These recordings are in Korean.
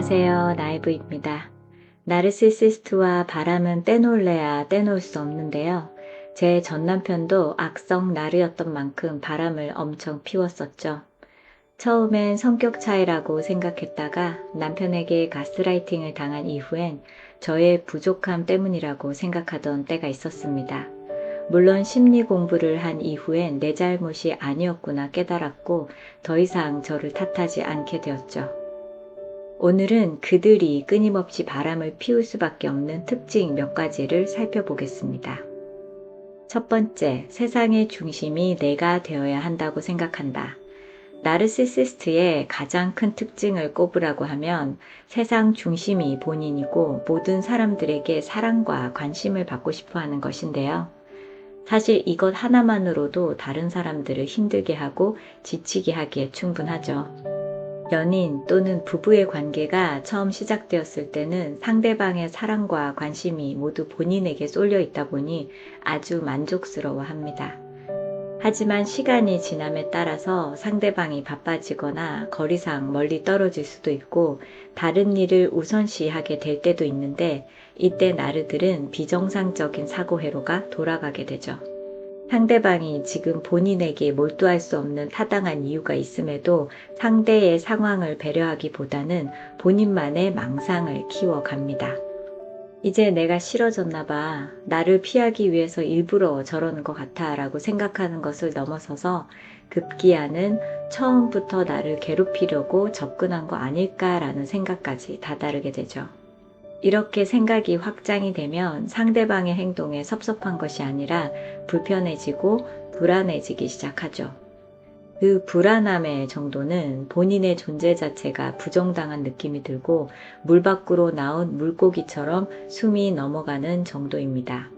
안녕하세요. 나이브입니다. 나르시시스트와 바람은 떼놓을래야 떼놓을 수 없는데요. 제 전 남편도 악성 나르였던 만큼 바람을 엄청 피웠었죠. 처음엔 성격 차이라고 생각했다가 남편에게 가스라이팅을 당한 이후엔 저의 부족함 때문이라고 생각하던 때가 있었습니다. 물론 심리 공부를 한 이후엔 내 잘못이 아니었구나 깨달았고 더 이상 저를 탓하지 않게 되었죠. 오늘은 그들이 끊임없이 바람을 피울 수밖에 없는 특징 몇 가지를 살펴보겠습니다. 첫 번째, 세상의 중심이 내가 되어야 한다고 생각한다. 나르시시스트의 가장 큰 특징을 꼽으라고 하면 세상 중심이 본인이고 모든 사람들에게 사랑과 관심을 받고 싶어 하는 것인데요. 사실 이것 하나만으로도 다른 사람들을 힘들게 하고 지치게 하기에 충분하죠. 연인 또는 부부의 관계가 처음 시작되었을 때는 상대방의 사랑과 관심이 모두 본인에게 쏠려 있다 보니 아주 만족스러워 합니다. 하지만 시간이 지남에 따라서 상대방이 바빠지거나 거리상 멀리 떨어질 수도 있고 다른 일을 우선시하게 될 때도 있는데 이때 나르들은 비정상적인 사고 회로가 돌아가게 되죠. 상대방이 지금 본인에게 몰두할 수 없는 타당한 이유가 있음에도 상대의 상황을 배려하기보다는 본인만의 망상을 키워갑니다. 이제 내가 싫어졌나 봐. 나를 피하기 위해서 일부러 저러는 것 같아 라고 생각하는 것을 넘어서서 급기야는 처음부터 나를 괴롭히려고 접근한 거 아닐까라는 생각까지 다다르게 되죠. 이렇게 생각이 확장이 되면 상대방의 행동에 섭섭한 것이 아니라 불편해지고 불안해지기 시작하죠. 그 불안함의 정도는 본인의 존재 자체가 부정당한 느낌이 들고 물 밖으로 나온 물고기처럼 숨이 넘어가는 정도입니다.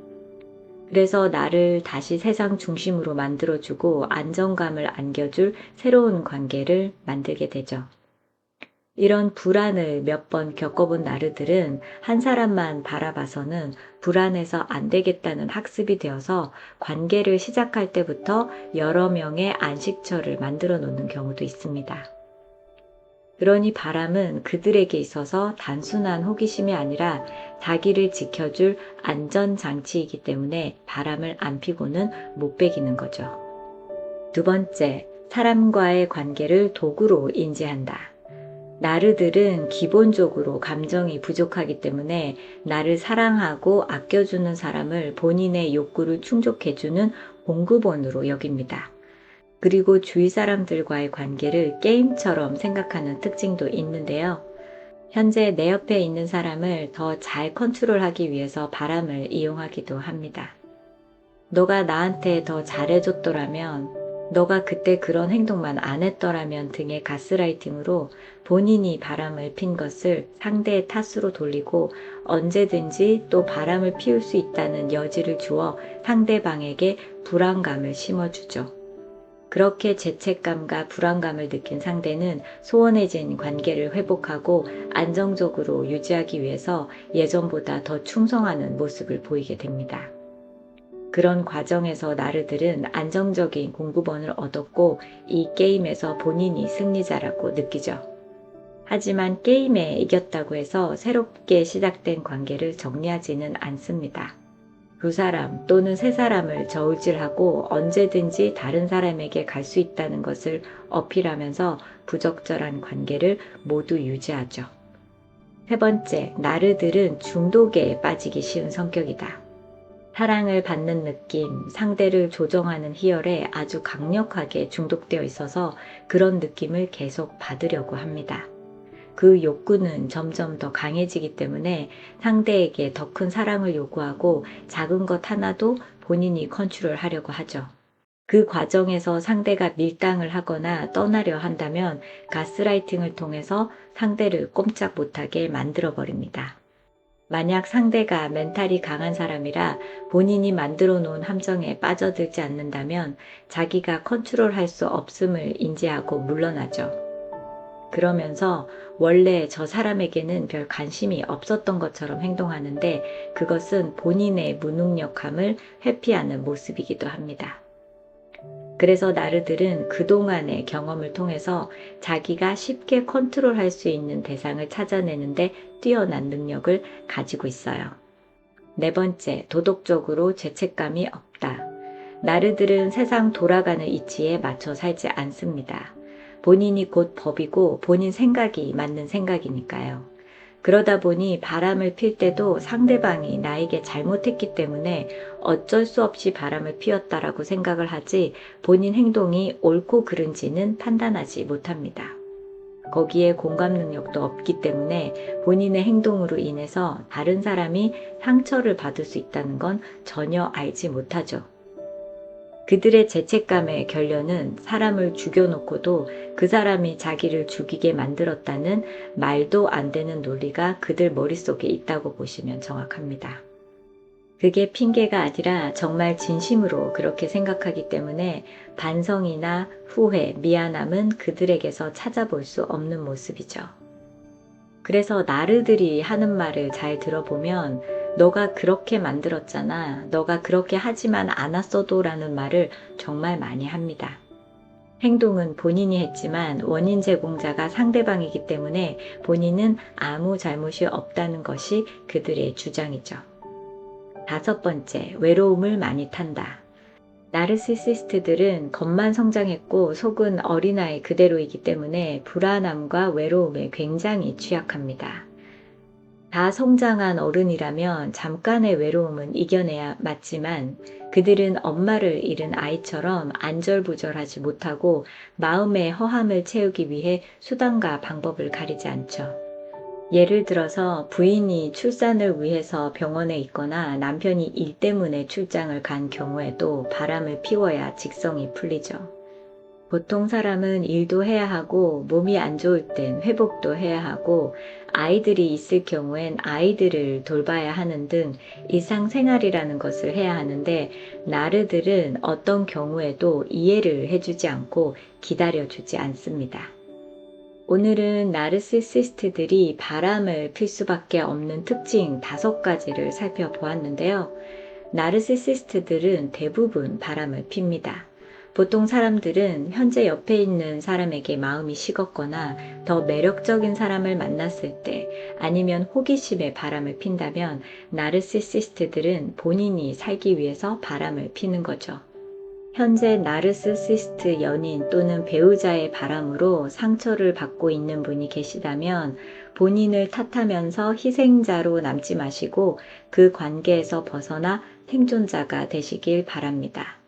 그래서 나를 다시 세상 중심으로 만들어주고 안정감을 안겨줄 새로운 관계를 만들게 되죠. 이런 불안을 몇 번 겪어본 나르들은 한 사람만 바라봐서는 불안해서 안 되겠다는 학습이 되어서 관계를 시작할 때부터 여러 명의 안식처를 만들어 놓는 경우도 있습니다. 그러니 바람은 그들에게 있어서 단순한 호기심이 아니라 자기를 지켜줄 안전장치이기 때문에 바람을 안 피고는 못 배기는 거죠. 두 번째, 사람과의 관계를 도구로 인지한다. 나르들은 기본적으로 감정이 부족하기 때문에 나를 사랑하고 아껴주는 사람을 본인의 욕구를 충족해주는 공급원으로 여깁니다. 그리고 주위 사람들과의 관계를 게임처럼 생각하는 특징도 있는데요. 현재 내 옆에 있는 사람을 더 잘 컨트롤하기 위해서 바람을 이용하기도 합니다. 너가 나한테 더 잘해줬더라면, 너가 그때 그런 행동만 안 했더라면 등의 가스라이팅으로 본인이 바람을 핀 것을 상대의 탓으로 돌리고 언제든지 또 바람을 피울 수 있다는 여지를 주어 상대방에게 불안감을 심어주죠. 그렇게 죄책감과 불안감을 느낀 상대는 소원해진 관계를 회복하고 안정적으로 유지하기 위해서 예전보다 더 충성하는 모습을 보이게 됩니다. 그런 과정에서 나르들은 안정적인 공급원을 얻었고 이 게임에서 본인이 승리자라고 느끼죠. 하지만 게임에 이겼다고 해서 새롭게 시작된 관계를 정리하지는 않습니다. 두 사람 또는 세 사람을 저울질하고 언제든지 다른 사람에게 갈 수 있다는 것을 어필하면서 부적절한 관계를 모두 유지하죠. 세 번째, 나르들은 중독에 빠지기 쉬운 성격이다. 사랑을 받는 느낌, 상대를 조정하는 희열에 아주 강력하게 중독되어 있어서 그런 느낌을 계속 받으려고 합니다. 그 욕구는 점점 더 강해지기 때문에 상대에게 더 큰 사랑을 요구하고 작은 것 하나도 본인이 컨트롤하려고 하죠. 그 과정에서 상대가 밀당을 하거나 떠나려 한다면 가스라이팅을 통해서 상대를 꼼짝 못하게 만들어버립니다. 만약 상대가 멘탈이 강한 사람이라 본인이 만들어 놓은 함정에 빠져들지 않는다면 자기가 컨트롤할 수 없음을 인지하고 물러나죠. 그러면서 원래 저 사람에게는 별 관심이 없었던 것처럼 행동하는데 그것은 본인의 무능력함을 회피하는 모습이기도 합니다. 그래서 나르들은 그동안의 경험을 통해서 자기가 쉽게 컨트롤할 수 있는 대상을 찾아내는데 뛰어난 능력을 가지고 있어요. 네 번째, 도덕적으로 죄책감이 없다. 나르들은 세상 돌아가는 이치에 맞춰 살지 않습니다. 본인이 곧 법이고 본인 생각이 맞는 생각이니까요. 그러다 보니 바람을 필 때도 상대방이 나에게 잘못했기 때문에 어쩔 수 없이 바람을 피웠다라고 생각을 하지 본인 행동이 옳고 그른지는 판단하지 못합니다. 거기에 공감 능력도 없기 때문에 본인의 행동으로 인해서 다른 사람이 상처를 받을 수 있다는 건 전혀 알지 못하죠. 그들의 죄책감의 결론은 사람을 죽여놓고도 그 사람이 자기를 죽이게 만들었다는 말도 안 되는 논리가 그들 머릿속에 있다고 보시면 정확합니다. 그게 핑계가 아니라 정말 진심으로 그렇게 생각하기 때문에 반성이나 후회, 미안함은 그들에게서 찾아볼 수 없는 모습이죠. 그래서 나르들이 하는 말을 잘 들어보면 너가 그렇게 만들었잖아. 너가 그렇게 하지만 않았어도 라는 말을 정말 많이 합니다. 행동은 본인이 했지만 원인 제공자가 상대방이기 때문에 본인은 아무 잘못이 없다는 것이 그들의 주장이죠. 다섯 번째, 외로움을 많이 탄다. 나르시시스트들은 겉만 성장했고 속은 어린아이 그대로이기 때문에 불안함과 외로움에 굉장히 취약합니다. 다 성장한 어른이라면 잠깐의 외로움은 이겨내야 맞지만 그들은 엄마를 잃은 아이처럼 안절부절하지 못하고 마음의 허함을 채우기 위해 수단과 방법을 가리지 않죠. 예를 들어서 부인이 출산을 위해서 병원에 있거나 남편이 일 때문에 출장을 간 경우에도 바람을 피워야 직성이 풀리죠. 보통 사람은 일도 해야 하고 몸이 안 좋을 땐 회복도 해야 하고 아이들이 있을 경우엔 아이들을 돌봐야 하는 등 일상생활이라는 것을 해야 하는데 나르들은 어떤 경우에도 이해를 해주지 않고 기다려주지 않습니다. 오늘은 나르시시스트들이 바람을 필 수밖에 없는 특징 5가지를 살펴보았는데요. 나르시시스트들은 대부분 바람을 핍니다. 보통 사람들은 현재 옆에 있는 사람에게 마음이 식었거나 더 매력적인 사람을 만났을 때 아니면 호기심에 바람을 핀다면 나르시시스트들은 본인이 살기 위해서 바람을 피는 거죠. 현재 나르시시스트 연인 또는 배우자의 바람으로 상처를 받고 있는 분이 계시다면 본인을 탓하면서 희생자로 남지 마시고 그 관계에서 벗어나 생존자가 되시길 바랍니다.